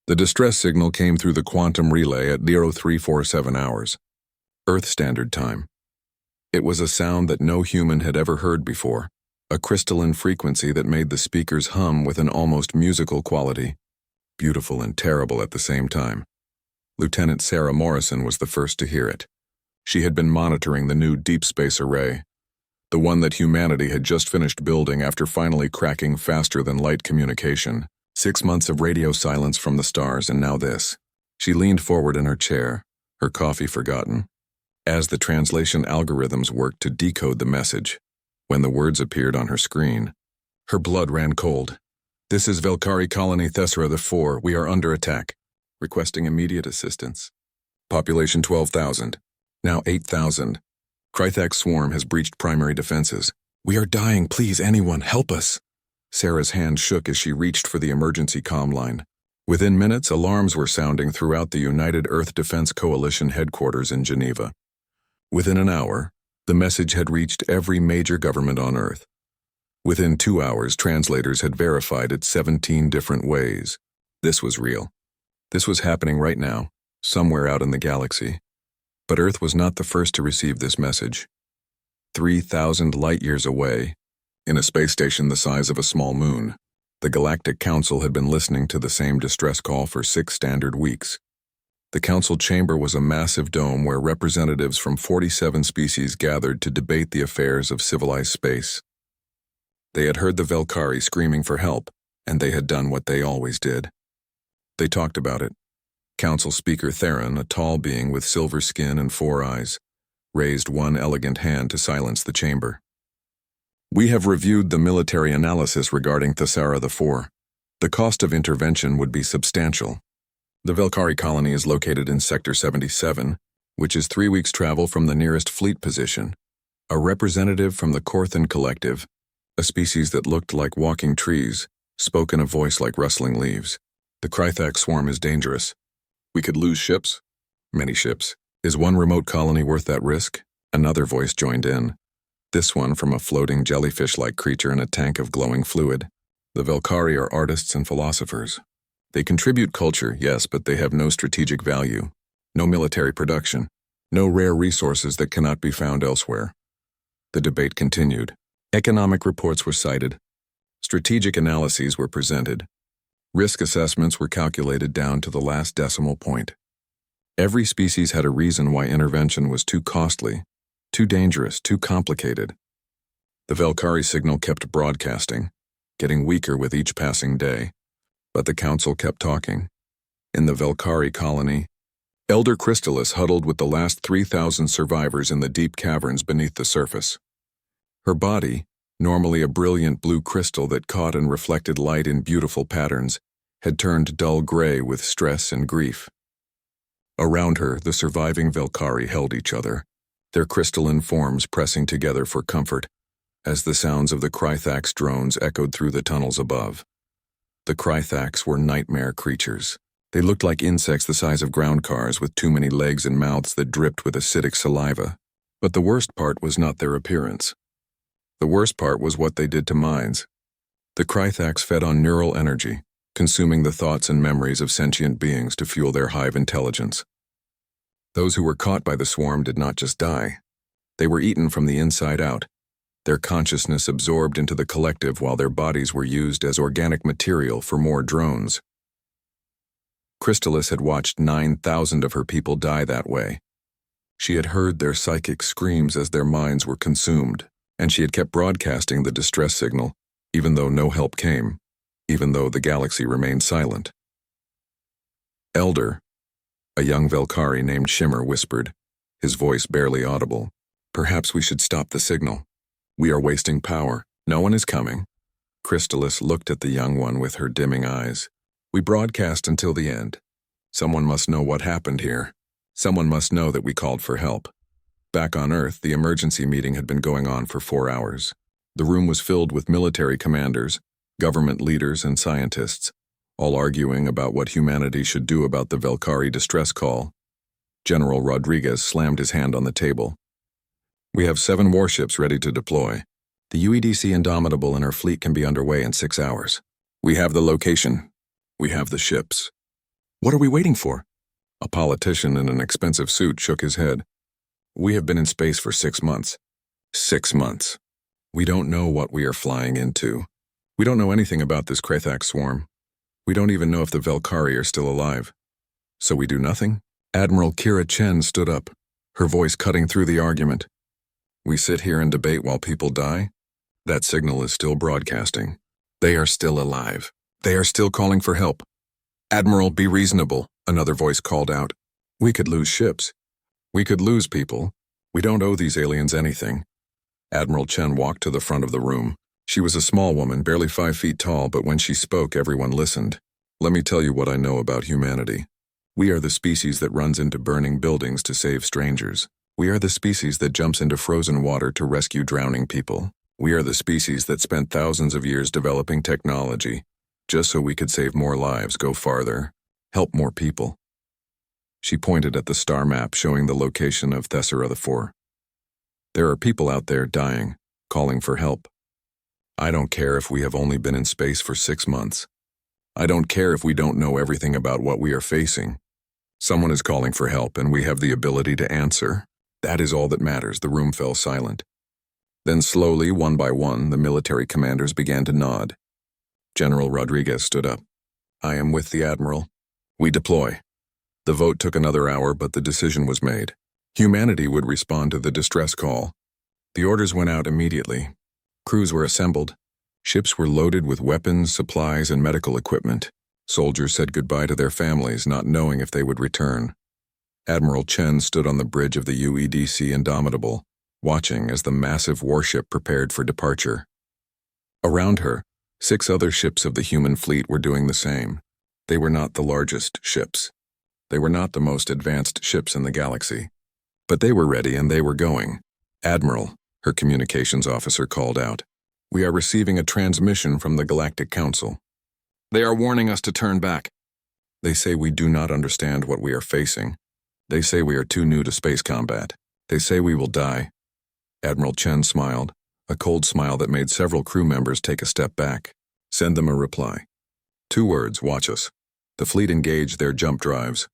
The distress signal came through the quantum relay at 0347 hours, Earth Standard Time. It was a sound that no human had ever heard before, a crystalline frequency that made the speakers hum with an almost musical quality, beautiful and terrible at the same time. Lieutenant Sarah Morrison was the first to hear it. She had been monitoring the new deep space array, the one that humanity had just finished building after finally cracking faster-than-light communication. 6 months of radio silence from the stars, and now this. She leaned forward in her chair, her coffee forgotten, as the translation algorithms worked to decode the message. When the words appeared on her screen, her blood ran cold. "This is Velkari Colony Thessera IV. We are under attack. Requesting immediate assistance. Population 12,000. Now 8,000. Krythak swarm has breached primary defenses. We are dying. Please, anyone, help us." Sarah's hand shook as she reached for the emergency comm line. Within minutes, alarms were sounding throughout the United Earth Defense Coalition headquarters in Geneva. Within an hour, the message had reached every major government on Earth. Within 2 hours, translators had verified it 17 different ways. This was real. This was happening right now, somewhere out in the galaxy. But Earth was not the first to receive this message. 3,000 light-years away, in a space station the size of a small moon, the Galactic Council had been listening to the same distress call for 6 standard weeks. The council chamber was a massive dome where representatives from 47 species gathered to debate the affairs of civilized space. They had heard the Velkari screaming for help, and they had done what they always did. They talked about it. Council Speaker Theron, a tall being with silver skin and 4 eyes, raised one elegant hand to silence the chamber. "We have reviewed the military analysis regarding Thessera IV. The cost of intervention would be substantial. The Velkari colony is located in Sector 77, which is 3 weeks' travel from the nearest fleet position. A representative from the Korthan Collective, a species that looked like walking trees, spoke in a voice like rustling leaves. The Krythak swarm is dangerous. We could lose ships. Many ships. Is one remote colony worth that risk?" Another voice joined in. This one from a floating jellyfish-like creature in a tank of glowing fluid. "The Velkari are artists and philosophers. They contribute culture, yes, but they have no strategic value, no military production, no rare resources that cannot be found elsewhere." The debate continued. Economic reports were cited. Strategic analyses were presented. Risk assessments were calculated down to the last decimal point. Every species had a reason why intervention was too costly, too dangerous, too complicated. The Velkari signal kept broadcasting, getting weaker with each passing day, but the council kept talking. In the Velkari colony, Elder Crystallis huddled with the last 3,000 survivors in the deep caverns beneath the surface. Her body, normally a brilliant blue crystal that caught and reflected light in beautiful patterns, had turned dull gray with stress and grief. Around her, the surviving Velkari held each other, their crystalline forms pressing together for comfort, as the sounds of the Krythak's drones echoed through the tunnels above. The Krythaks were nightmare creatures. They looked like insects the size of ground cars with too many legs and mouths that dripped with acidic saliva. But the worst part was not their appearance. The worst part was what they did to minds. The Krythaks fed on neural energy, consuming the thoughts and memories of sentient beings to fuel their hive intelligence. Those who were caught by the swarm did not just die. They were eaten from the inside out, their consciousness absorbed into the collective while their bodies were used as organic material for more drones. Crystallis had watched 9,000 of her people die that way. She had heard their psychic screams as their minds were consumed, and she had kept broadcasting the distress signal, even though no help came, even though the galaxy remained silent. "Elder," a young Velkari named Shimmer whispered, his voice barely audible, "perhaps we should stop the signal. We are wasting power. No one is coming." Crystallis looked at the young one with her dimming eyes. "We broadcast until the end. Someone must know what happened here. Someone must know that we called for help." Back on Earth, the emergency meeting had been going on for 4 hours. The room was filled with military commanders, government leaders, and scientists, all arguing about what humanity should do about the Velkari distress call. General Rodriguez slammed his hand on the table. "We have 7 warships ready to deploy. The UEDC Indomitable and her fleet can be underway in 6 hours. We have the location. We have the ships. What are we waiting for? A politician in an expensive suit shook his head. We have been in space for 6 months. 6 months. We don't know what we are flying into. We don't know anything about this Krathax swarm. We don't even know if the Velkari are still alive. So we do nothing? Admiral Kira Chen stood up, her voice cutting through the argument. We sit here and debate while people die? That signal is still broadcasting. They are still alive. They are still calling for help. Admiral, be reasonable, another voice called out. We could lose ships. We could lose people. We don't owe these aliens anything. Admiral Chen walked to the front of the room. She was a small woman, barely 5 feet tall, but when she spoke, everyone listened. Let me tell you what I know about humanity. We are the species that runs into burning buildings to save strangers. We are the species that jumps into frozen water to rescue drowning people. We are the species that spent thousands of years developing technology, just so we could save more lives, go farther, help more people. She pointed at the star map showing the location of Thessera IV. There are people out there dying, calling for help. I don't care if we have only been in space for 6 months. I don't care if we don't know everything about what we are facing. Someone is calling for help and we have the ability to answer. That is all that matters. The room fell silent. Then slowly, one by one, the military commanders began to nod. General Rodriguez stood up. I am with the Admiral. We deploy. The vote took another hour, but the decision was made. Humanity would respond to the distress call. The orders went out immediately. Crews were assembled. Ships were loaded with weapons, supplies, and medical equipment. Soldiers said goodbye to their families, not knowing if they would return. Admiral Chen stood on the bridge of the UEDC Indomitable, watching as the massive warship prepared for departure. Around her, 6 other ships of the human fleet were doing the same. They were not the largest ships. They were not the most advanced ships in the galaxy. But they were ready and they were going. Admiral, her communications officer called out. We are receiving a transmission from the Galactic Council. They are warning us to turn back. They say we do not understand what we are facing. They say we are too new to space combat. They say we will die. Admiral Chen smiled, a cold smile that made several crew members take a step back. Send them a reply. 2 words, watch us. The fleet engaged their jump drives.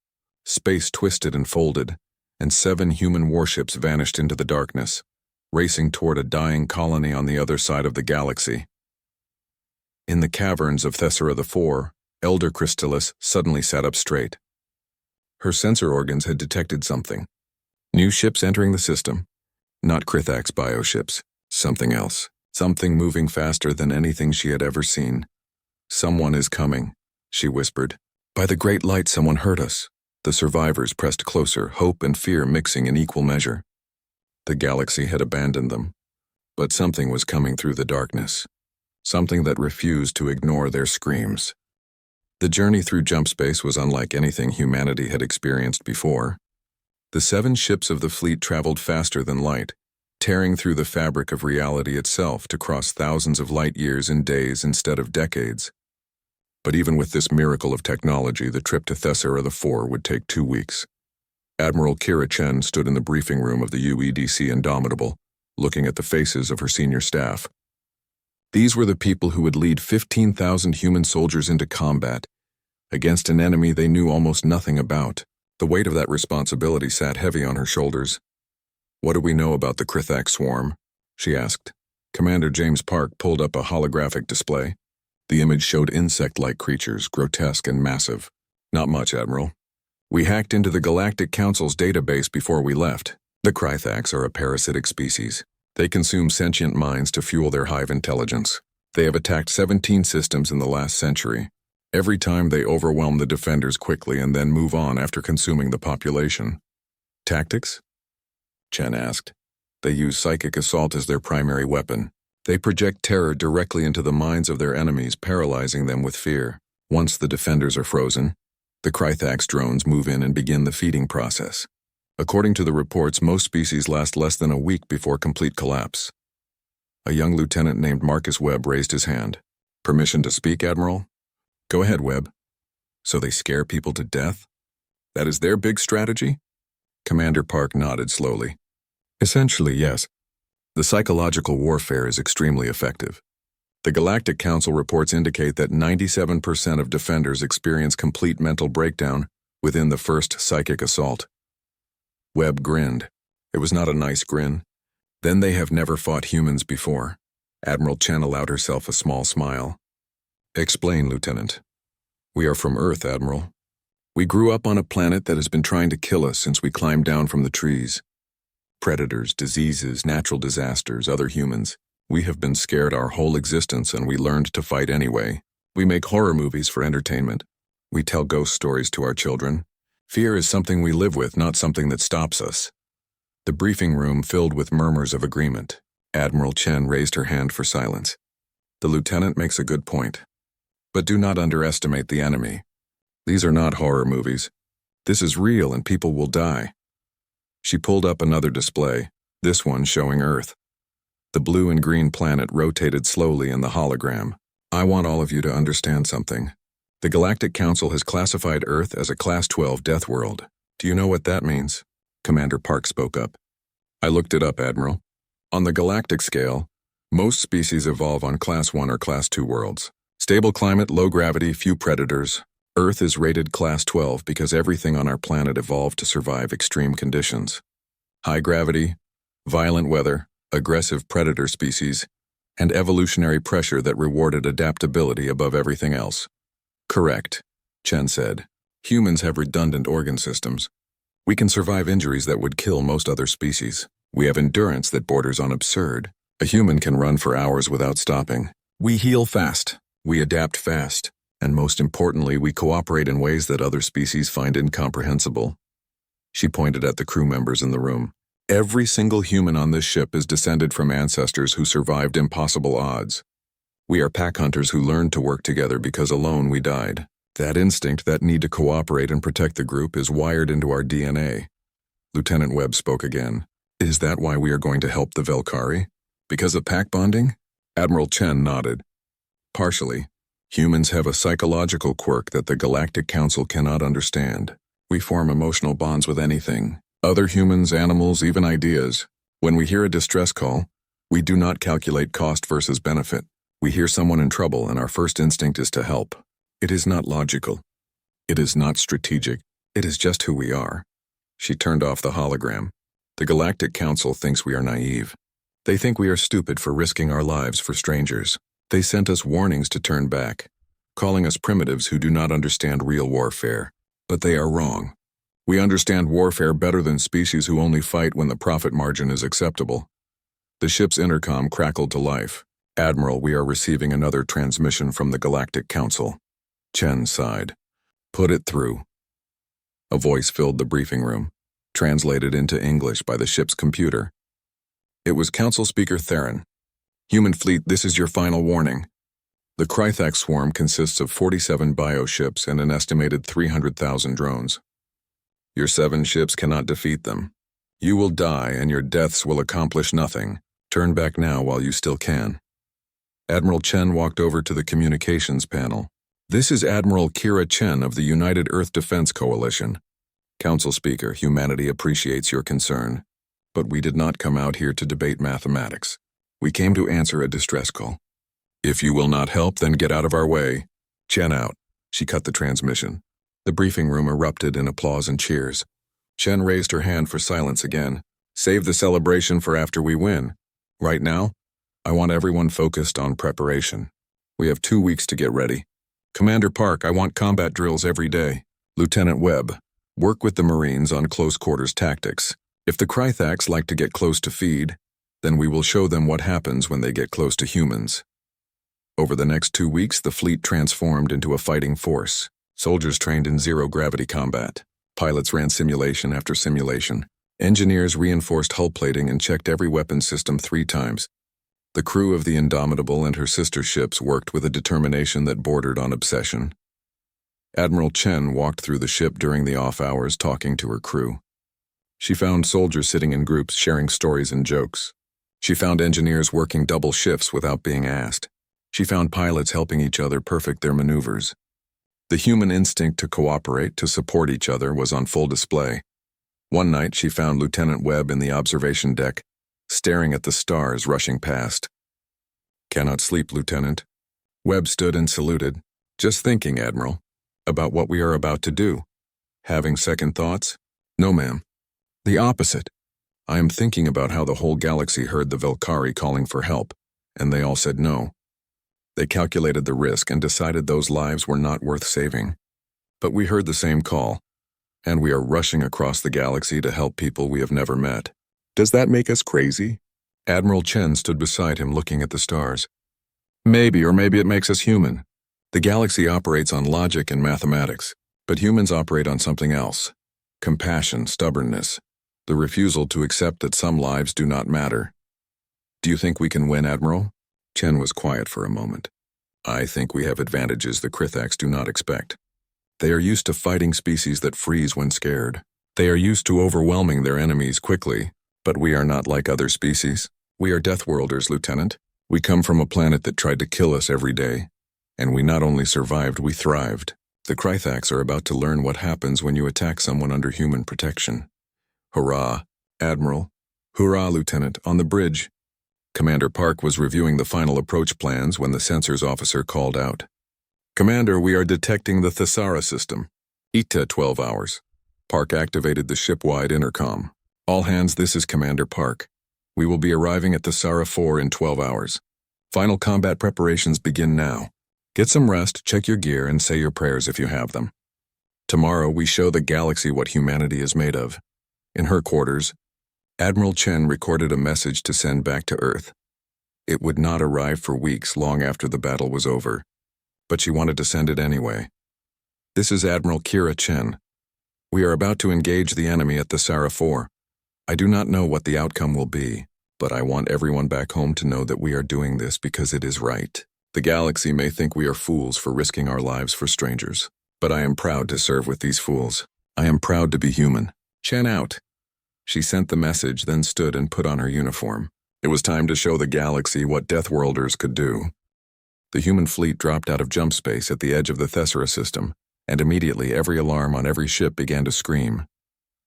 Space twisted and folded, and 7 human warships vanished into the darkness, racing toward a dying colony on the other side of the galaxy. In the caverns of Thessera IV, Elder Crystallis suddenly sat up straight. Her sensor organs had detected something. New ships entering the system. Not Krathax bioships. Something else. Something moving faster than anything she had ever seen. Someone is coming, she whispered. By the great light, someone heard us. The survivors pressed closer, hope and fear mixing in equal measure. The galaxy had abandoned them. But something was coming through the darkness. Something that refused to ignore their screams. The journey through jump space was unlike anything humanity had experienced before. The 7 ships of the fleet traveled faster than light, tearing through the fabric of reality itself to cross thousands of light years in days instead of decades. But even with this miracle of technology, the trip to Thessera IV would take 2 weeks. Admiral Kira Chen stood in the briefing room of the UEDC Indomitable, looking at the faces of her senior staff. These were the people who would lead 15,000 human soldiers into combat, against an enemy they knew almost nothing about. The weight of that responsibility sat heavy on her shoulders. What do we know about the Krathax swarm? She asked. Commander James Park pulled up a holographic display. The image showed insect-like creatures, grotesque and massive. Not much, Admiral. We hacked into the Galactic Council's database before we left. The Krathax are a parasitic species. They consume sentient minds to fuel their hive intelligence. They have attacked 17 systems in the last century. Every time they overwhelm the defenders quickly and then move on after consuming the population. Tactics? Chen asked. They use psychic assault as their primary weapon. They project terror directly into the minds of their enemies, paralyzing them with fear. Once the defenders are frozen, the Krathax drones move in and begin the feeding process. According to the reports, most species last less than a week before complete collapse. A young lieutenant named Marcus Webb raised his hand. Permission to speak, Admiral? Go ahead, Webb. So they scare people to death? That is their big strategy? Commander Park nodded slowly. Essentially, yes. The psychological warfare is extremely effective. The Galactic Council reports indicate that 97% of defenders experience complete mental breakdown within the first psychic assault. Webb grinned. It was not a nice grin. Then they have never fought humans before. Admiral Chen allowed herself a small smile. Explain, Lieutenant. We are from Earth, Admiral. We grew up on a planet that has been trying to kill us since we climbed down from the trees. Predators, diseases, natural disasters, other humans. We have been scared our whole existence and we learned to fight anyway. We make horror movies for entertainment. We tell ghost stories to our children. Fear is something we live with, not something that stops us. The briefing room filled with murmurs of agreement. Admiral Chen raised her hand for silence. The lieutenant makes a good point. But do not underestimate the enemy. These are not horror movies. This is real and people will die. She pulled up another display, this one showing Earth. The blue and green planet rotated slowly in the hologram. I want all of you to understand something. The Galactic Council has classified Earth as a Class 12 death world. Do you know what that means? Commander Park spoke up. I looked it up, Admiral. On the galactic scale, most species evolve on Class 1 or Class 2 worlds. Stable climate, low gravity, few predators. Earth is rated Class 12 because everything on our planet evolved to survive extreme conditions. High gravity, violent weather, aggressive predator species, and evolutionary pressure that rewarded adaptability above everything else. Correct, Chen said. Humans have redundant organ systems. We can survive injuries that would kill most other species. We have endurance that borders on absurd. A human can run for hours without stopping. We heal fast. We adapt fast. And most importantly, we cooperate in ways that other species find incomprehensible. She pointed at the crew members in the room. Every single human on this ship is descended from ancestors who survived impossible odds. We are pack hunters who learned to work together because alone we died. That instinct, that need to cooperate and protect the group, is wired into our DNA. Lieutenant Webb spoke again. Is that why we are going to help the Velkari? Because of pack bonding? Admiral Chen nodded. Partially. Humans have a psychological quirk that the Galactic Council cannot understand. We form emotional bonds with anything. Other humans, animals, even ideas. When we hear a distress call, we do not calculate cost versus benefit. We hear someone in trouble and our first instinct is to help. It is not logical. It is not strategic. It is just who we are. She turned off the hologram. The Galactic Council thinks we are naive. They think we are stupid for risking our lives for strangers. They sent us warnings to turn back, calling us primitives who do not understand real warfare. But they are wrong. We understand warfare better than species who only fight when the profit margin is acceptable. The ship's intercom crackled to life. Admiral, we are receiving another transmission from the Galactic Council. Chen sighed. Put it through. A voice filled the briefing room, translated into English by the ship's computer. It was Council Speaker Theron. Human fleet, this is your final warning. The Krythak swarm consists of 47 bioships and an estimated 300,000 drones. Your 7 ships cannot defeat them. You will die and your deaths will accomplish nothing. Turn back now while you still can. Admiral Chen walked over to the communications panel. This is Admiral Kira Chen of the United Earth Defense Coalition. Council Speaker, humanity appreciates your concern. But we did not come out here to debate mathematics. We came to answer a distress call. If you will not help, then get out of our way. Chen out. She cut the transmission. The briefing room erupted in applause and cheers. Chen raised her hand for silence again. Save the celebration for after we win. Right now, I want everyone focused on preparation. We have 2 weeks to get ready. Commander Park, I want combat drills every day. Lieutenant Webb, work with the Marines on close quarters tactics. If the Krythaks like to get close to feed, then we will show them what happens when they get close to humans. Over the next 2 weeks, the fleet transformed into a fighting force. Soldiers trained in zero-gravity combat. Pilots ran simulation after simulation. Engineers reinforced hull plating and checked every weapon system 3 times. The crew of the Indomitable and her sister ships worked with a determination that bordered on obsession. Admiral Chen walked through the ship during the off hours talking to her crew. She found soldiers sitting in groups sharing stories and jokes. She found engineers working double shifts without being asked. She found pilots helping each other perfect their maneuvers. The human instinct to cooperate, to support each other, was on full display. One night she found Lieutenant Webb in the observation deck, staring at the stars rushing past. Cannot sleep, Lieutenant. Webb stood and saluted. Just thinking, Admiral, about what we are about to do. Having second thoughts? No, ma'am. The opposite. I am thinking about how the whole galaxy heard the Velkari calling for help, and they all said no. They calculated the risk and decided those lives were not worth saving. But we heard the same call, and we are rushing across the galaxy to help people we have never met. Does that make us crazy? Admiral Chen stood beside him looking at the stars. Maybe, or maybe it makes us human. The galaxy operates on logic and mathematics, but humans operate on something else. Compassion, stubbornness, the refusal to accept that some lives do not matter. Do you think we can win, Admiral? Chen was quiet for a moment. I think we have advantages the Krithaks do not expect. They are used to fighting species that freeze when scared. They are used to overwhelming their enemies quickly, but we are not like other species. We are Deathworlders, Lieutenant. We come from a planet that tried to kill us every day, and we not only survived, we thrived. The Krithaks are about to learn what happens when you attack someone under human protection. Hurrah, Admiral. Hurrah, Lieutenant, on the bridge. Commander Park was reviewing the final approach plans when the sensors officer called out. Commander, we are detecting the Thesara system. ETA 12 hours. Park activated the ship-wide intercom. All hands, this is Commander Park. We will be arriving at Thesara 4 in 12 hours. Final combat preparations begin now. Get some rest, check your gear, and say your prayers if you have them. Tomorrow, we show the galaxy what humanity is made of. In her quarters, Admiral Chen recorded a message to send back to Earth. It would not arrive for weeks long after the battle was over, but she wanted to send it anyway. This is Admiral Kira Chen. We are about to engage the enemy at Thesara 4. I do not know what the outcome will be, but I want everyone back home to know that we are doing this because it is right. The galaxy may think we are fools for risking our lives for strangers, but I am proud to serve with these fools. I am proud to be human. Chen out. She sent the message, then stood and put on her uniform. It was time to show the galaxy what Deathworlders could do. The human fleet dropped out of jump space at the edge of the Thesara system, and immediately every alarm on every ship began to scream.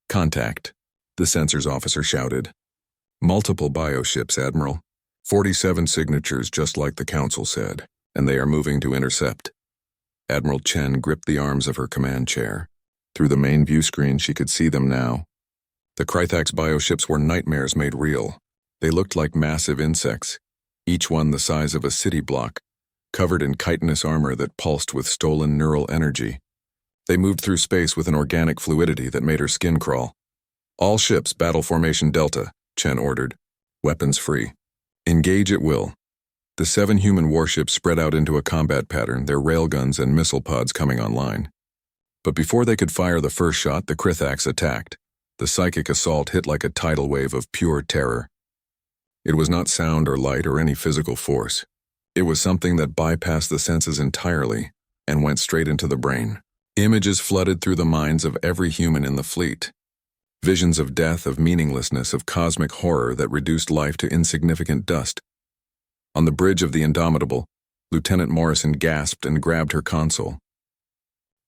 Contact, the sensors officer shouted. Multiple bioships, Admiral. 47 signatures, just like the Council said, and they are moving to intercept. Admiral Chen gripped the arms of her command chair. Through the main view screen, she could see them now. The Krithaks bioships were nightmares made real. They looked like massive insects, each one the size of a city block, covered in chitinous armor that pulsed with stolen neural energy. They moved through space with an organic fluidity that made her skin crawl. All ships, battle formation Delta, Chen ordered. Weapons free. Engage at will. The 7 human warships spread out into a combat pattern, their railguns and missile pods coming online. But before they could fire the first shot, the Krithaks attacked. The psychic assault hit like a tidal wave of pure terror. It was not sound or light or any physical force. It was something that bypassed the senses entirely and went straight into the brain. Images flooded through the minds of every human in the fleet. Visions of death, of meaninglessness, of cosmic horror that reduced life to insignificant dust. On the bridge of the Indomitable, Lieutenant Morrison gasped and grabbed her console.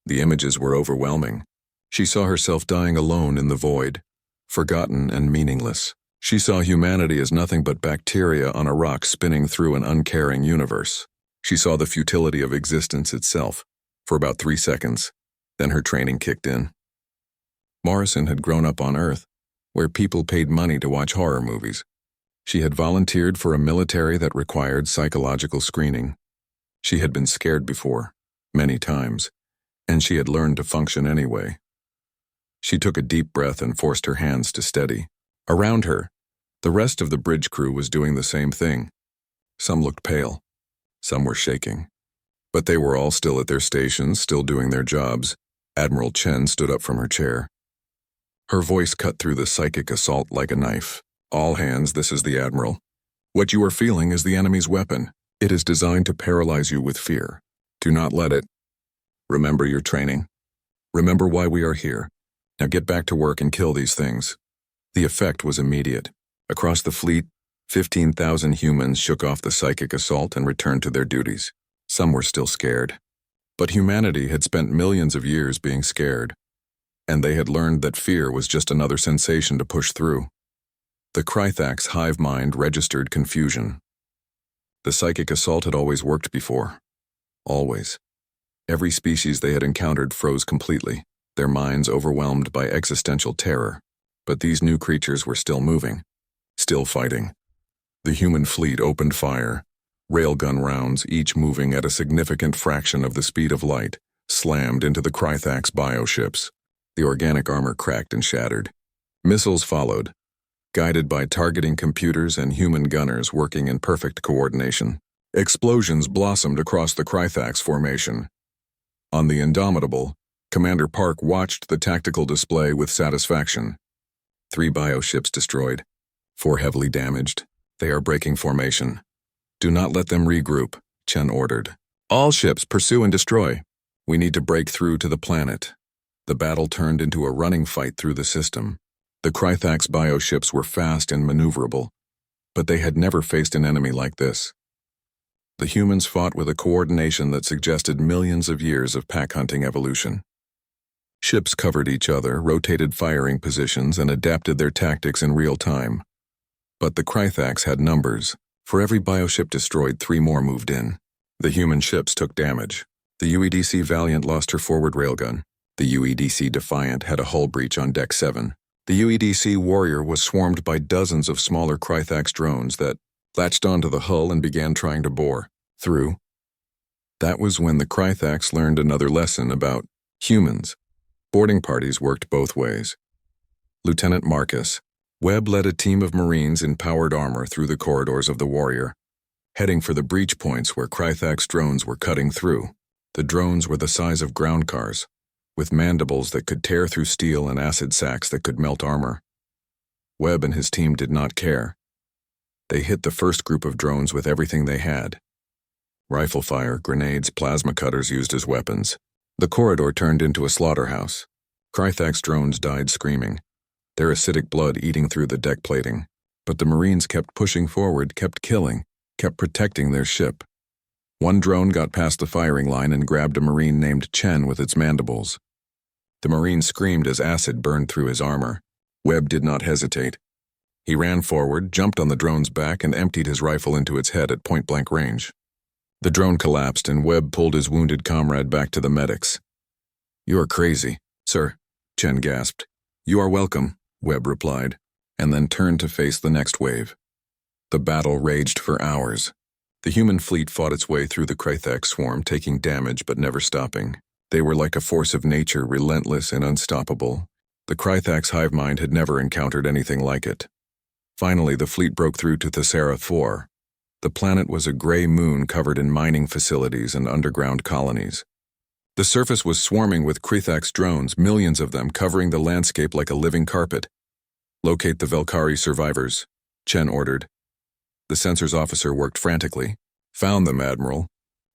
The images were overwhelming. She saw herself dying alone in the void, forgotten and meaningless. She saw humanity as nothing but bacteria on a rock spinning through an uncaring universe. She saw the futility of existence itself, for about 3 seconds. Then her training kicked in. Morrison had grown up on Earth, where people paid money to watch horror movies. She had volunteered for a military that required psychological screening. She had been scared before, many times, and she had learned to function anyway. She took a deep breath and forced her hands to steady. Around her, the rest of the bridge crew was doing the same thing. Some looked pale. Some were shaking. But they were all still at their stations, still doing their jobs. Admiral Chen stood up from her chair. Her voice cut through the psychic assault like a knife. All hands, this is the Admiral. What you are feeling is the enemy's weapon. It is designed to paralyze you with fear. Do not let it. Remember your training. Remember why we are here. Now get back to work and kill these things. The effect was immediate. Across the fleet, 15,000 humans shook off the psychic assault and returned to their duties. Some were still scared. But humanity had spent millions of years being scared, and they had learned that fear was just another sensation to push through. The Krithaks' hive mind registered confusion. The psychic assault had always worked before. Always. Every species they had encountered froze completely, their minds overwhelmed by existential terror. But these new creatures were still moving, still fighting. The human fleet opened fire. Railgun rounds, each moving at a significant fraction of the speed of light, slammed into the Krythax bioships. The organic armor cracked and shattered. Missiles followed, guided by targeting computers and human gunners working in perfect coordination. Explosions blossomed across the Krythax formation. On the Indomitable, Commander Park watched the tactical display with satisfaction. 3 bioships destroyed, 4 heavily damaged. They are breaking formation. Do not let them regroup, Chen ordered. All ships pursue and destroy. We need to break through to the planet. The battle turned into a running fight through the system. The Krythax bioships were fast and maneuverable, but they had never faced an enemy like this. The humans fought with a coordination that suggested millions of years of pack-hunting evolution. Ships covered each other, rotated firing positions, and adapted their tactics in real time. But the Krythax had numbers. For every bioship destroyed, 3 more moved in. The human ships took damage. The UEDC Valiant lost her forward railgun. The UEDC Defiant had a hull breach on Deck 7. The UEDC Warrior was swarmed by dozens of smaller Krythax drones that latched onto the hull and began trying to bore through. That was when the Krythax learned another lesson about humans. Boarding parties worked both ways. Lieutenant Marcus Webb led a team of Marines in powered armor through the corridors of the Warrior, heading for the breach points where Krythax drones were cutting through. The drones were the size of ground cars, with mandibles that could tear through steel and acid sacs that could melt armor. Webb and his team did not care. They hit the first group of drones with everything they had. Rifle fire, grenades, plasma cutters used as weapons. The corridor turned into a slaughterhouse. Krythax drones died screaming, their acidic blood eating through the deck plating. But the Marines kept pushing forward, kept killing, kept protecting their ship. One drone got past the firing line and grabbed a Marine named Chen with its mandibles. The Marine screamed as acid burned through his armor. Webb did not hesitate. He ran forward, jumped on the drone's back, and emptied his rifle into its head at point-blank range. The drone collapsed, and Webb pulled his wounded comrade back to the medics. "You are crazy, sir," Chen gasped. "You are welcome," Webb replied, and then turned to face the next wave. The battle raged for hours. The human fleet fought its way through the Krythax swarm, taking damage but never stopping. They were like a force of nature, relentless and unstoppable. The Krythax hive mind had never encountered anything like it. Finally, the fleet broke through to Thesera 4. The planet was a gray moon covered in mining facilities and underground colonies. The surface was swarming with Krythax drones, millions of them covering the landscape like a living carpet. "Locate the Velkari survivors," Chen ordered. The sensors officer worked frantically. "Found them, Admiral.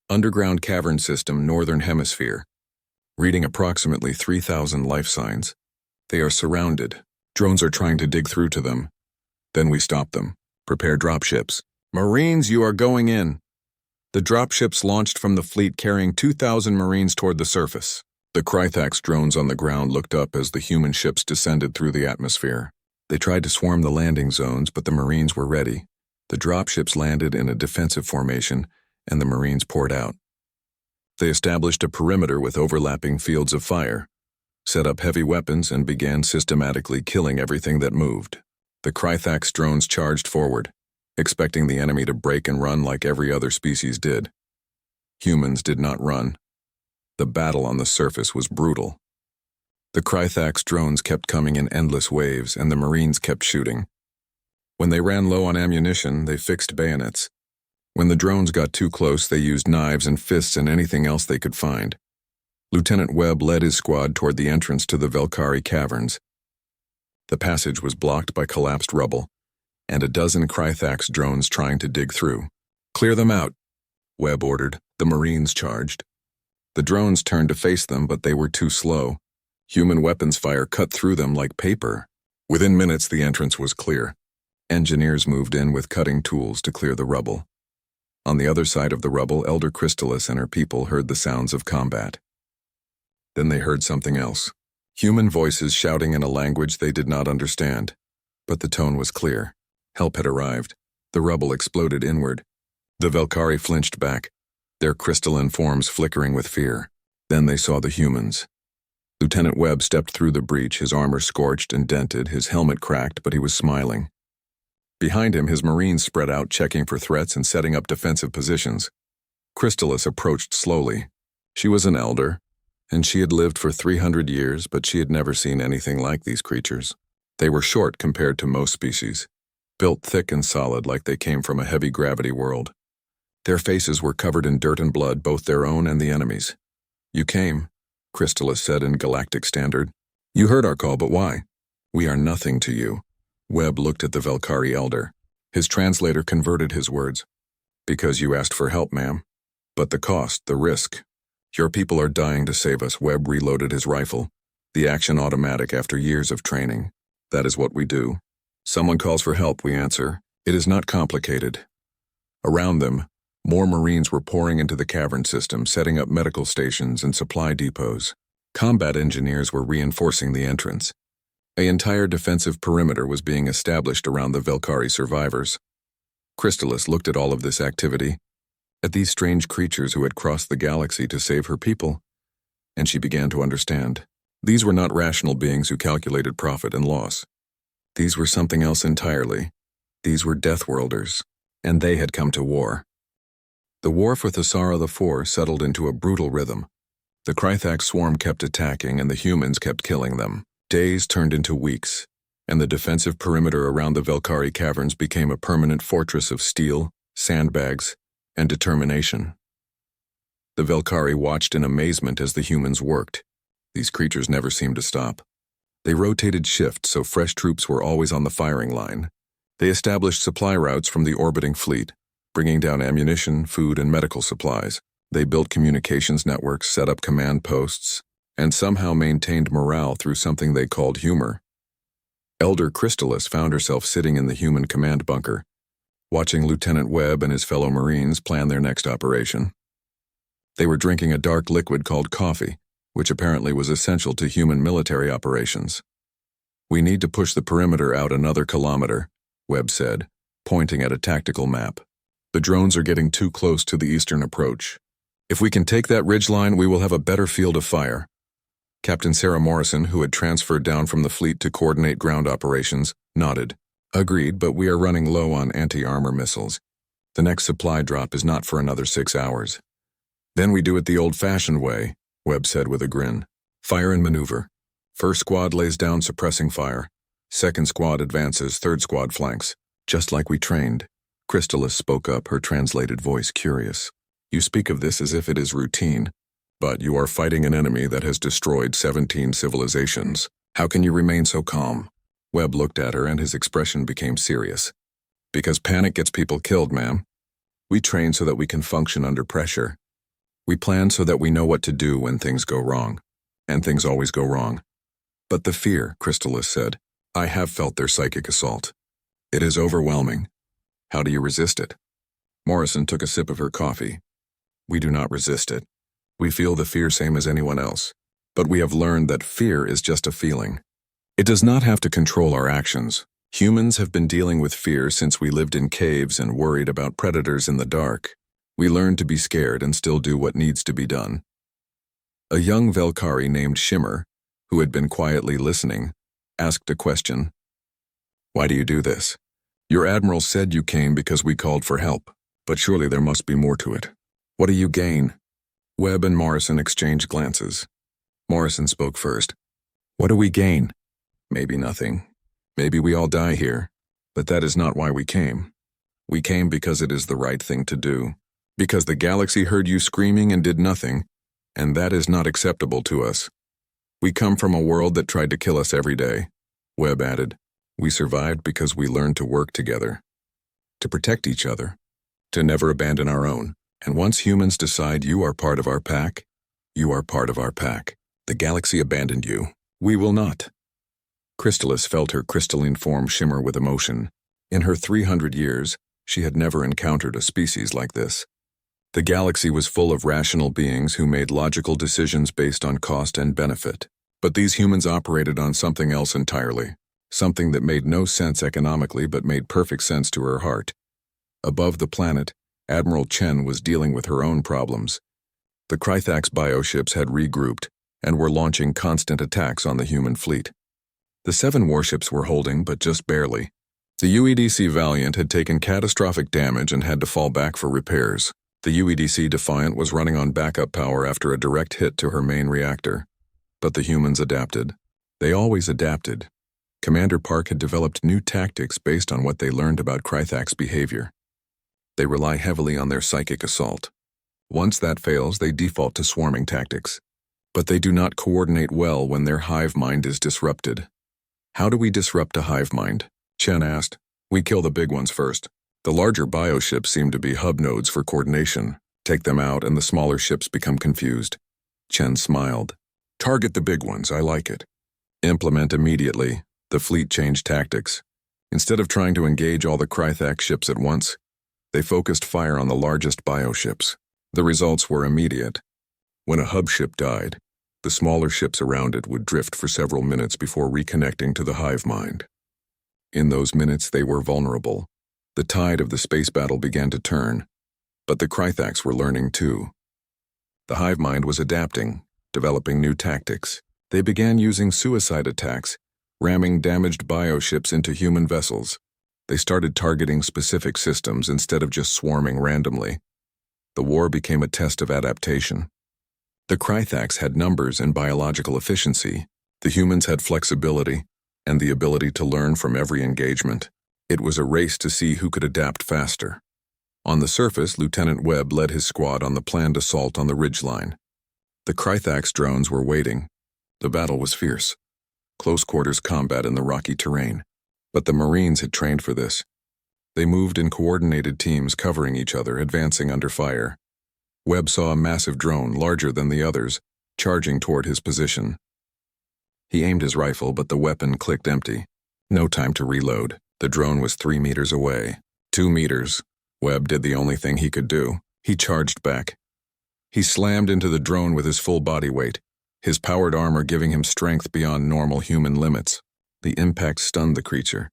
Underground cavern system, Northern Hemisphere. Reading approximately 3,000 life signs. They are surrounded. Drones are trying to dig through to them. Then we stop them. Prepare dropships. Marines, you are going in." The dropships launched from the fleet carrying 2,000 Marines toward the surface. The Krythax drones on the ground looked up as the human ships descended through the atmosphere. They tried to swarm the landing zones, but the Marines were ready. The dropships landed in a defensive formation, and the Marines poured out. They established a perimeter with overlapping fields of fire, set up heavy weapons, and began systematically killing everything that moved. The Krythax drones charged forward, expecting the enemy to break and run like every other species did. Humans did not run. The battle on the surface was brutal. The Krythax drones kept coming in endless waves, and the Marines kept shooting. When they ran low on ammunition, they fixed bayonets. When the drones got too close, they used knives and fists and anything else they could find. Lieutenant Webb led his squad toward the entrance to the Velkari caverns. The passage was blocked by collapsed rubble, and a dozen Krythax drones trying to dig through. "Clear them out," Webb ordered. The Marines charged. The drones turned to face them, but they were too slow. Human weapons fire cut through them like paper. Within minutes, the entrance was clear. Engineers moved in with cutting tools to clear the rubble. On the other side of the rubble, Elder Crystallis and her people heard the sounds of combat. Then they heard something else. Human voices shouting in a language they did not understand. But the tone was clear. Help had arrived. The rubble exploded inward. The Velkari flinched back, their crystalline forms flickering with fear. Then they saw the humans. Lieutenant Webb stepped through the breach, his armor scorched and dented, his helmet cracked, but he was smiling. Behind him, his Marines spread out, checking for threats and setting up defensive positions. Crystalis approached slowly. She was an elder, and she had lived for 300 years, but she had never seen anything like these creatures. They were short compared to most species, built thick and solid like they came from a heavy gravity world. Their faces were covered in dirt and blood, both their own and the enemy's. "You came," Crystalis said in Galactic Standard. "You heard our call, but why?" "We are nothing to you." Webb looked at the Velkari elder. His translator converted his words. "Because you asked for help, ma'am. But the cost, the risk. Your people are dying to save us." Webb reloaded his rifle, the action automatic after years of training. "That is what we do. Someone calls for help, we answer. It is not complicated." Around them, more Marines were pouring into the cavern system, setting up medical stations and supply depots. Combat engineers were reinforcing the entrance. An entire defensive perimeter was being established around the Velkari survivors. Crystalis looked at all of this activity, at these strange creatures who had crossed the galaxy to save her people, and she began to understand. These were not rational beings who calculated profit and loss. These were something else entirely. These were Deathworlders, and they had come to war. The war for Thesara IV settled into a brutal rhythm. The Krythak swarm kept attacking, and the humans kept killing them. Days turned into weeks, and the defensive perimeter around the Velkari caverns became a permanent fortress of steel, sandbags, and determination. The Velkari watched in amazement as the humans worked. These creatures never seemed to stop. They rotated shifts so fresh troops were always on the firing line. They established supply routes from the orbiting fleet, bringing down ammunition, food, and medical supplies. They built communications networks, set up command posts, and somehow maintained morale through something they called humor. Elder Crystalis found herself sitting in the human command bunker, watching Lieutenant Webb and his fellow Marines plan their next operation. They were drinking a dark liquid called coffee, which apparently was essential to human military operations. "We need to push the perimeter out another kilometer," Webb said, pointing at a tactical map. "The drones are getting too close to the eastern approach. If we can take that ridgeline, we will have a better field of fire." Captain Sarah Morrison, who had transferred down from the fleet to coordinate ground operations, nodded. "Agreed, but we are running low on anti-armor missiles. The next supply drop is not for another 6 hours." "Then we do it the old-fashioned way," Webb said with a grin. "Fire and maneuver. First squad lays down suppressing fire. Second squad advances, third squad flanks. Just like we trained." Crystalis spoke up, her translated voice curious. "You speak of this as if it is routine, but you are fighting an enemy that has destroyed 17 civilizations. How can you remain so calm?" Webb looked at her and his expression became serious. "Because panic gets people killed, ma'am. We train so that we can function under pressure. We plan so that we know what to do when things go wrong. And things always go wrong." "But the fear," Crystalis said. "I have felt their psychic assault. It is overwhelming. How do you resist it?" Morrison took a sip of her coffee. "We do not resist it. We feel the fear same as anyone else. But we have learned that fear is just a feeling. It does not have to control our actions. Humans have been dealing with fear since we lived in caves and worried about predators in the dark. We learned to be scared and still do what needs to be done." A young Velkari named Shimmer, who had been quietly listening, asked a question. "Why do you do this? Your admiral said you came because we called for help, but surely there must be more to it. What do you gain?" Webb and Morrison exchanged glances. Morrison spoke first. "What do we gain? Maybe nothing. Maybe we all die here. But that is not why we came. We came because it is the right thing to do. Because the galaxy heard you screaming and did nothing, and that is not acceptable to us. We come from a world that tried to kill us every day." Webb added, "We survived because we learned to work together, to protect each other, to never abandon our own. And once humans decide you are part of our pack, you are part of our pack. The galaxy abandoned you. We will not." Crystalis felt her crystalline form shimmer with emotion. In her 300 years, she had never encountered a species like this. The galaxy was full of rational beings who made logical decisions based on cost and benefit. But these humans operated on something else entirely, something that made no sense economically but made perfect sense to her heart. Above the planet, Admiral Chen was dealing with her own problems. The Krythax bioships had regrouped and were launching constant attacks on the human fleet. The 7 warships were holding, but just barely. The UEDC Valiant had taken catastrophic damage and had to fall back for repairs. The UEDC Defiant was running on backup power after a direct hit to her main reactor. But the humans adapted. They always adapted. Commander Park had developed new tactics based on what they learned about Krythax behavior. They rely heavily on their psychic assault. Once that fails, they default to swarming tactics. But they do not coordinate well when their hive mind is disrupted. How do we disrupt a hive mind? Chen asked. We kill the big ones first. The larger bioships seem to be hub nodes for coordination. Take them out and the smaller ships become confused. Chen smiled. Target the big ones, I like it. Implement immediately. The fleet changed tactics. Instead of trying to engage all the Krythax ships at once, they focused fire on the largest bioships. The results were immediate. When a hub ship died, the smaller ships around it would drift for several minutes before reconnecting to the hive mind. In those minutes, they were vulnerable. The tide of the space battle began to turn, but the Krythax were learning too. The hive mind was adapting, developing new tactics. They began using suicide attacks, ramming damaged bioships into human vessels. They started targeting specific systems instead of just swarming randomly. The war became a test of adaptation. The Krythax had numbers and biological efficiency. The humans had flexibility and the ability to learn from every engagement. It was a race to see who could adapt faster. On the surface, Lieutenant Webb led his squad on the planned assault on the ridgeline. The Krythax drones were waiting. The battle was fierce. Close quarters combat in the rocky terrain. But the Marines had trained for this. They moved in coordinated teams covering each other, advancing under fire. Webb saw a massive drone, larger than the others, charging toward his position. He aimed his rifle, but the weapon clicked empty. No time to reload. The drone was 3 meters away. 2 meters. Webb did the only thing he could do. He charged back. He slammed into the drone with his full body weight, his powered armor giving him strength beyond normal human limits. The impact stunned the creature.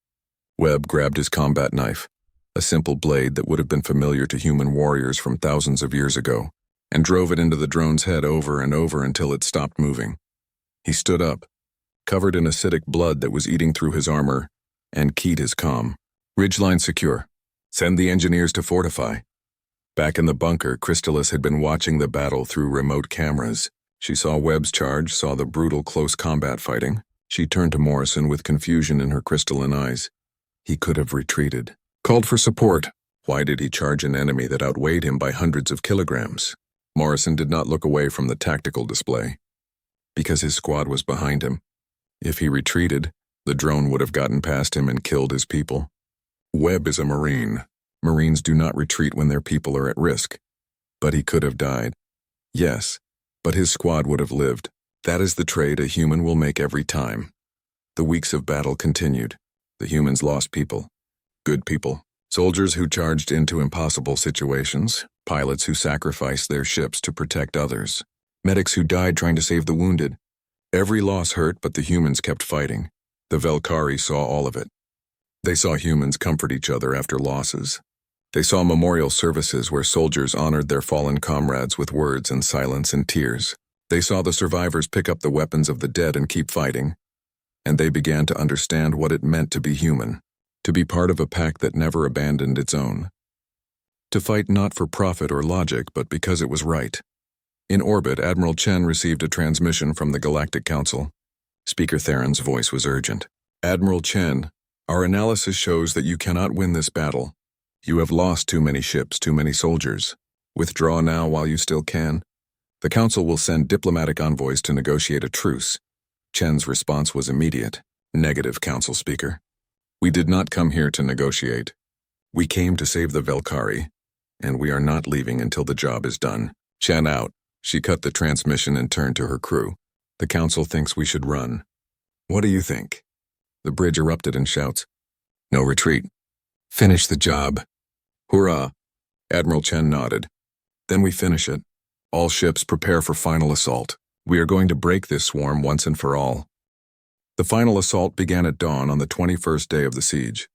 Webb grabbed his combat knife, a simple blade that would have been familiar to human warriors from thousands of years ago, and drove it into the drone's head over and over until it stopped moving. He stood up, covered in acidic blood that was eating through his armor, and keyed his comm. Ridgeline secure. Send the engineers to fortify. Back in the bunker, Crystalis had been watching the battle through remote cameras. She saw Webb's charge, saw the brutal close combat fighting. She turned to Morrison with confusion in her crystalline eyes. He could have retreated. Called for support. Why did he charge an enemy that outweighed him by hundreds of kilograms? Morrison did not look away from the tactical display. Because his squad was behind him. If he retreated, the drone would have gotten past him and killed his people. Webb is a Marine. Marines do not retreat when their people are at risk. But he could have died. Yes, but his squad would have lived. That is the trade a human will make every time. The weeks of battle continued. The humans lost people. Good people. Soldiers who charged into impossible situations. Pilots who sacrificed their ships to protect others. Medics who died trying to save the wounded. Every loss hurt, but the humans kept fighting. The Velkari saw all of it. They saw humans comfort each other after losses. They saw memorial services where soldiers honored their fallen comrades with words and silence and tears. They saw the survivors pick up the weapons of the dead and keep fighting. And they began to understand what it meant to be human, to be part of a pack that never abandoned its own. To fight not for profit or logic, but because it was right. In orbit, Admiral Chen received a transmission from the Galactic Council. Speaker Theron's voice was urgent. Admiral Chen, our analysis shows that you cannot win this battle. You have lost too many ships, too many soldiers. Withdraw now while you still can. The Council will send diplomatic envoys to negotiate a truce. Chen's response was immediate. Negative, Council Speaker. We did not come here to negotiate. We came to save the Velkari, and we are not leaving until the job is done. Chen out. She cut the transmission and turned to her crew. The Council thinks we should run. What do you think? The bridge erupted in shouts. No retreat. Finish the job. Hurrah! Admiral Chen nodded. Then we finish it. All ships prepare for final assault. We are going to break this swarm once and for all. The final assault began at dawn on the 21st day of the siege.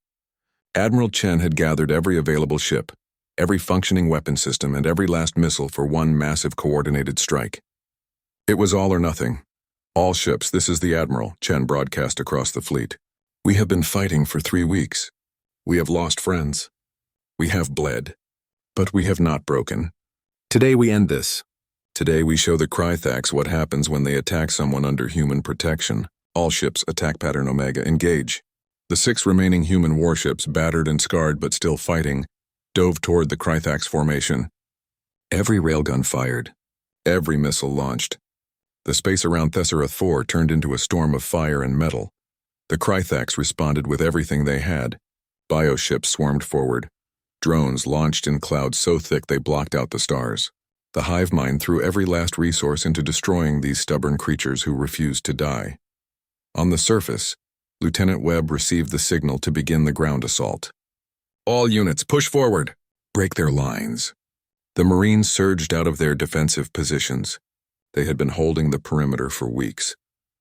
Admiral Chen had gathered every available ship. every functioning weapon system and every last missile for one massive coordinated strike. It was all or nothing. All ships, this is the Admiral, Chen broadcast across the fleet. We have been fighting for 3 weeks. We have lost friends. We have bled. But we have not broken. Today we end this. Today we show the Krythax what happens when they attack someone under human protection. All ships, attack pattern Omega, engage. The 6 remaining human warships, battered and scarred but still fighting, dove toward the Krythax formation. Every railgun fired. Every missile launched. The space around Theserath 4 turned into a storm of fire and metal. The Krythax responded with everything they had. Bioships swarmed forward. Drones launched in clouds so thick they blocked out the stars. The hive mind threw every last resource into destroying these stubborn creatures who refused to die. On the surface, Lieutenant Webb received the signal to begin the ground assault. All units, push forward! Break their lines. The Marines surged out of their defensive positions. They had been holding the perimeter for weeks,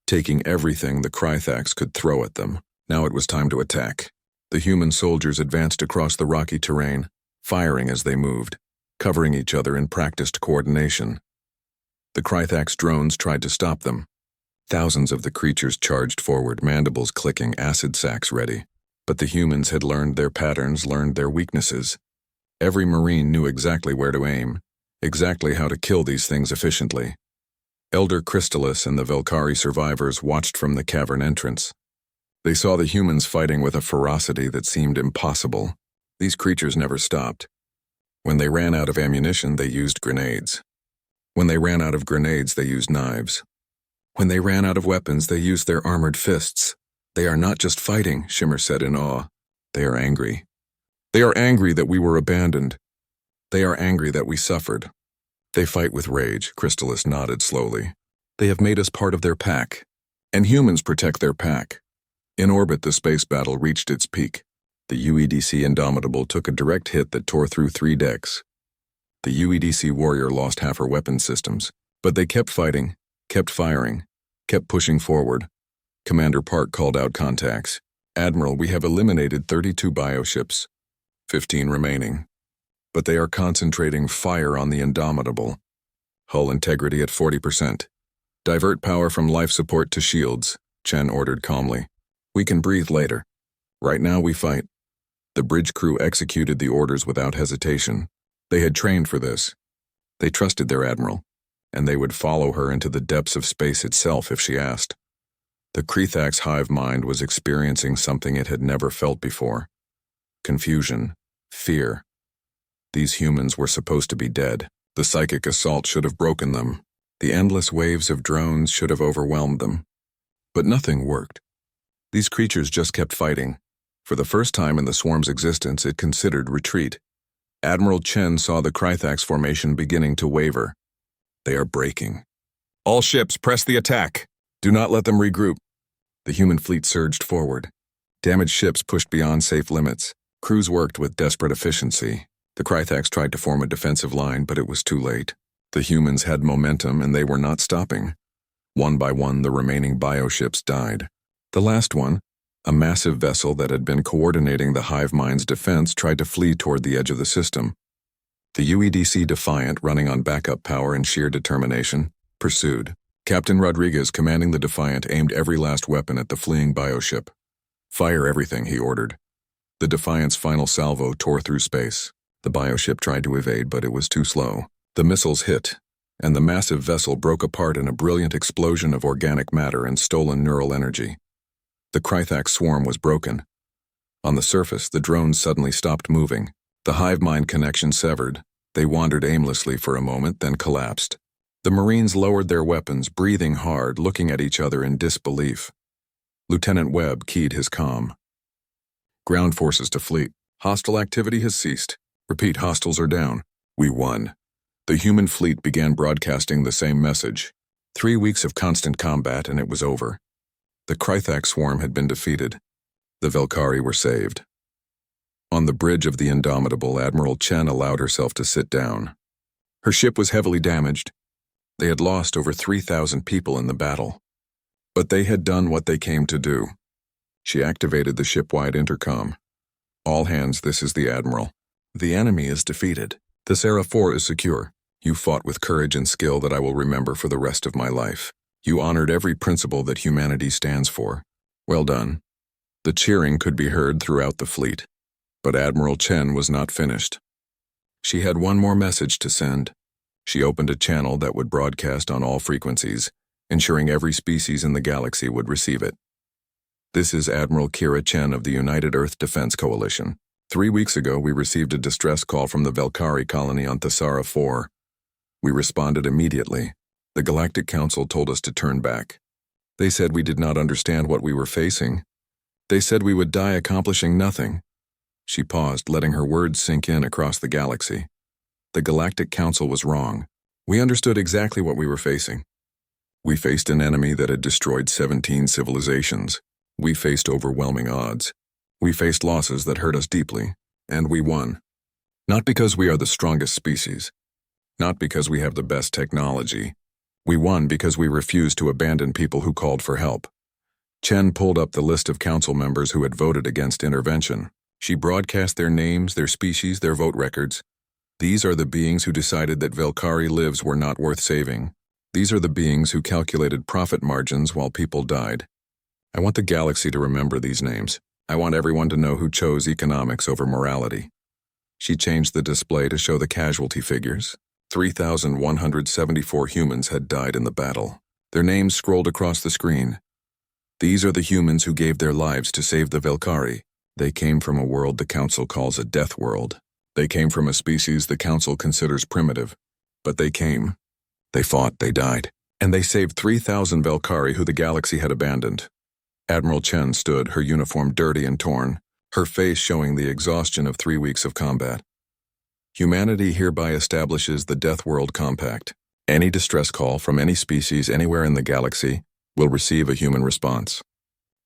taking everything the Krythax could throw at them. Now it was time to attack. The human soldiers advanced across the rocky terrain, firing as they moved, covering each other in practiced coordination. The Krythax drones tried to stop them. Thousands of the creatures charged forward, mandibles clicking, acid sacs ready. But the humans had learned their patterns, learned their weaknesses. Every Marine knew exactly where to aim, exactly how to kill these things efficiently. Elder Crystallis and the Velkari survivors watched from the cavern entrance. They saw the humans fighting with a ferocity that seemed impossible. These creatures never stopped. When they ran out of ammunition, they used grenades. When they ran out of grenades, they used knives. When they ran out of weapons, they used their armored fists. They are not just fighting, Shimmer said in awe. They are angry. They are angry that we were abandoned. They are angry that we suffered. They fight with rage, Crystallis nodded slowly. They have made us part of their pack. And humans protect their pack. In orbit, the space battle reached its peak. The UEDC Indomitable took a direct hit that tore through 3 decks. The UEDC Warrior lost half her weapon systems, but they kept fighting, kept firing, kept pushing forward. Commander Park called out contacts. Admiral, we have eliminated 32 bioships, 15 remaining. But they are concentrating fire on the Indomitable. Hull integrity at 40%. Divert power from life support to shields, Chen ordered calmly. We can breathe later. Right now we fight. The bridge crew executed the orders without hesitation. They had trained for this. They trusted their admiral, and they would follow her into the depths of space itself if she asked. The Krythax hive mind was experiencing something it had never felt before. Confusion, fear. These humans were supposed to be dead. The psychic assault should have broken them. The endless waves of drones should have overwhelmed them. But nothing worked. These creatures just kept fighting. For the first time in the swarm's existence, it considered retreat. Admiral Chen saw the Krythax formation beginning to waver. They are breaking. All ships, press the attack. Do not let them regroup. The human fleet surged forward. Damaged ships pushed beyond safe limits. Crews worked with desperate efficiency. The Krythax tried to form a defensive line, but it was too late. The humans had momentum, and they were not stopping. One by one, the remaining bioships died. The last one, a massive vessel that had been coordinating the hive mind's defense, tried to flee toward the edge of the system. The UEDC Defiant, running on backup power and sheer determination, pursued. Captain Rodriguez, commanding the Defiant, aimed every last weapon at the fleeing bioship. Fire everything, he ordered. The Defiant's final salvo tore through space. The bioship tried to evade, but it was too slow. The missiles hit, and the massive vessel broke apart in a brilliant explosion of organic matter and stolen neural energy. The Krythax swarm was broken. On the surface, the drones suddenly stopped moving. The hive mind connection severed. They wandered aimlessly for a moment, then collapsed. The Marines lowered their weapons, breathing hard, looking at each other in disbelief. Lieutenant Webb keyed his comm. Ground forces to fleet. Hostile activity has ceased. Repeat, hostiles are down. We won. The human fleet began broadcasting the same message. 3 weeks of constant combat, and it was over. The Krythax swarm had been defeated. The Velkari were saved. On the bridge of the Indomitable, Admiral Chen allowed herself to sit down. Her ship was heavily damaged. They had lost over 3,000 people in the battle. But they had done what they came to do. She activated the ship-wide intercom. All hands, this is the Admiral. The enemy is defeated. The Sarah 4 is secure. You fought with courage and skill that I will remember for the rest of my life. You honored every principle that humanity stands for. Well done. The cheering could be heard throughout the fleet. But Admiral Chen was not finished. She had one more message to send. She opened a channel that would broadcast on all frequencies, ensuring every species in the galaxy would receive it. This is Admiral Kira Chen of the United Earth Defense Coalition. 3 weeks ago, we received a distress call from the Velkari colony on Thesara 4. We responded immediately. The Galactic Council told us to turn back. They said we did not understand what we were facing. They said we would die accomplishing nothing. She paused, letting her words sink in across the galaxy. The Galactic Council was wrong. We understood exactly what we were facing. We faced an enemy that had destroyed 17 civilizations. We faced overwhelming odds. We faced losses that hurt us deeply, and we won. Not because we are the strongest species. Not because we have the best technology. We won because we refused to abandon people who called for help. Chen pulled up the list of council members who had voted against intervention. She broadcast their names, their species, their vote records. These are the beings who decided that Velkari lives were not worth saving. These are the beings who calculated profit margins while people died. I want the galaxy to remember these names. I want everyone to know who chose economics over morality. She changed the display to show the casualty figures. 3,174 humans had died in the battle. Their names scrolled across the screen. These are the humans who gave their lives to save the Velkari. They came from a world the Council calls a death world. They came from a species the Council considers primitive. But they came. They fought, they died. And they saved 3,000 Velkari who the galaxy had abandoned. Admiral Chen stood, her uniform dirty and torn, her face showing the exhaustion of 3 weeks of combat. Humanity hereby establishes the Death World Compact. Any distress call from any species anywhere in the galaxy will receive a human response.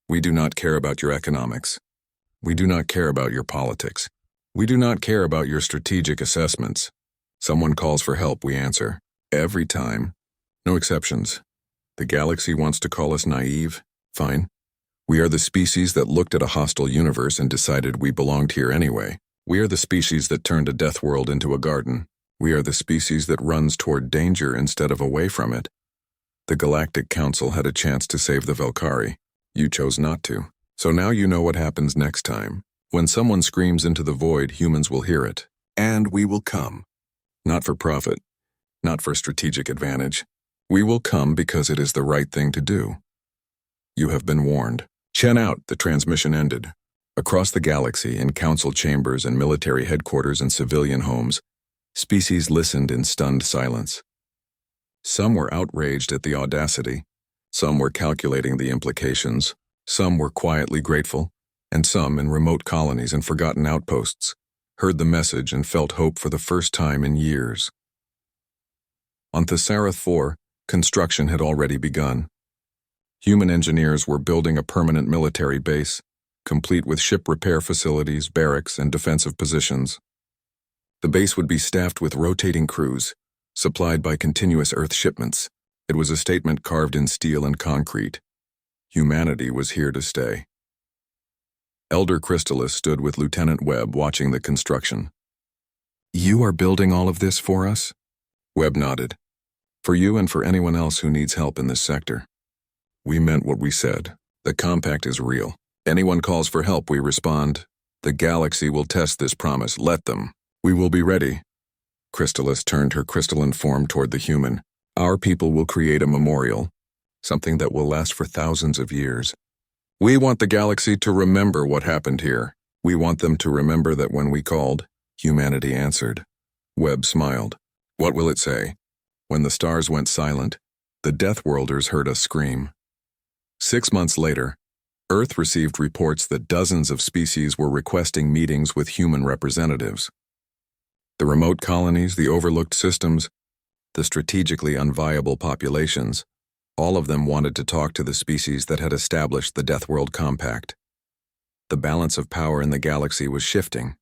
We do not care about your economics. We do not care about your politics. We do not care about your strategic assessments. Someone calls for help, we answer. Every time. No exceptions. The galaxy wants to call us naive. Fine. We are the species that looked at a hostile universe and decided we belonged here anyway. We are the species that turned a death world into a garden. We are the species that runs toward danger instead of away from it. The Galactic Council had a chance to save the Velkari. You chose not to. So now you know what happens next time. When someone screams into the void, humans will hear it. And we will come. Not for profit. Not for strategic advantage. We will come because it is the right thing to do. You have been warned. Chen out, the transmission ended. Across the galaxy, in council chambers and military headquarters and civilian homes, species listened in stunned silence. Some were outraged at the audacity. Some were calculating the implications. Some were quietly grateful. And some, in remote colonies and forgotten outposts, heard the message and felt hope for the first time in years. On Thesara 4, construction had already begun. Human engineers were building a permanent military base, complete with ship repair facilities, barracks, and defensive positions. The base would be staffed with rotating crews, supplied by continuous Earth shipments. It was a statement carved in steel and concrete. Humanity was here to stay. Elder Crystallis stood with Lieutenant Webb watching the construction. You are building all of this for us? Webb nodded. For you and for anyone else who needs help in this sector. We meant what we said. The compact is real. Anyone calls for help, we respond. The galaxy will test this promise. Let them. We will be ready. Crystallis turned her crystalline form toward the human. Our people will create a memorial, something that will last for thousands of years. We want the galaxy to remember what happened here. We want them to remember that when we called, humanity answered. Webb smiled. What will it say? When the stars went silent, the Deathworlders heard us scream. 6 months later, Earth received reports that dozens of species were requesting meetings with human representatives. The remote colonies, the overlooked systems, the strategically unviable populations, all of them wanted to talk to the species that had established the Deathworld Compact. The balance of power in the galaxy was shifting.